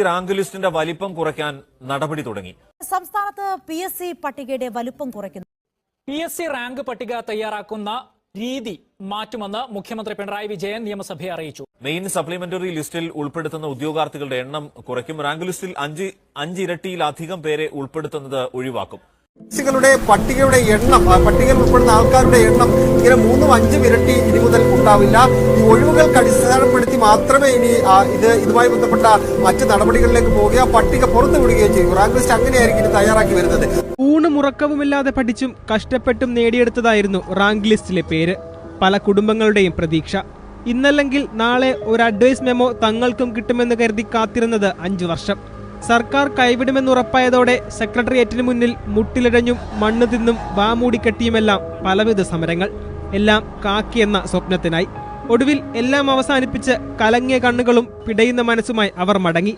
Rank ലിസ്റ്റിന്റെ വലിപ്പം കുറയ്ക്കാൻ നടപടി തുടങ്ങി. സംസ്ഥാനത്ത് PSC പട്ടികയുടെ വലിപ്പം കുറയ്ക്കുന്നു. PSC റാങ്ക് പട്ടിക തയ്യാറാക്കുന്ന രീതി മാറ്റുമെന്ന് മുഖ്യമന്ത്രി പിണറായി വിജയൻ നിയമസഭയെ അറിയിച്ചു. മെയിൻ സപ്ലിമെന്ററി ലിസ്റ്റിൽ ഉൾപ്പെടുത്തുന്ന ഉദ്യോഗാർത്ഥികളുടെ എണ്ണം കുറയ്ക്കും. റാങ്ക് ലിസ്റ്റിൽ അഞ്ച് ഇരട്ടിയിലധികം പേരെ ഉൾപ്പെടുത്തുന്നത് ഒഴിവാക്കും. യുടെ പട്ടികയുടെ എണ്ണം, പട്ടികയിൽ ഉൾപ്പെടുന്ന ആൾക്കാരുടെ എണ്ണം ഇങ്ങനെ 3-5 ഇരട്ടി ഇനി മുതൽ ഉണ്ടാവില്ല. ഈ ഒഴിവുകൾക്ക് അടിസ്ഥാനപ്പെടുത്തി മാത്രമേ ഇനി ഇതുമായി ബന്ധപ്പെട്ട മറ്റ് നടപടികളിലേക്ക് പോവുകയോ പട്ടിക പുറത്തുവിടുകയോ ചെയ്യും. റാങ്ക് ലിസ്റ്റ് അങ്ങനെയായിരിക്കും തയ്യാറാക്കി വരുന്നത്. ഊണുമുറക്കവുമില്ലാതെ പഠിച്ചും കഷ്ടപ്പെട്ടും നേടിയെടുത്തതായിരുന്നു റാങ്ക് ലിസ്റ്റിലെ പേര്. പല കുടുംബങ്ങളുടെയും പ്രതീക്ഷ. ഇന്നല്ലെങ്കിൽ നാളെ ഒരു അഡ്വൈസ് മെമ്മോ തങ്ങൾക്കും കിട്ടുമെന്ന് കരുതി കാത്തിരുന്നത് 5 വർഷം. സർക്കാർ കൈവിടുമെന്നുറപ്പായതോടെ സെക്രട്ടേറിയറ്റിന് മുന്നിൽ മുട്ടിലിഴഞ്ഞും മണ്ണ് തിന്നും വാമൂടിക്കെട്ടിയുമെല്ലാം പലവിധ സമരങ്ങൾ. എല്ലാം കാക്കിയെന്ന സ്വപ്നത്തിനായി. ഒടുവിൽ എല്ലാം അവസാനിപ്പിച്ച് കലങ്ങിയ കണ്ണുകളും പിടയുന്ന മനസ്സുമായി അവർ മടങ്ങി.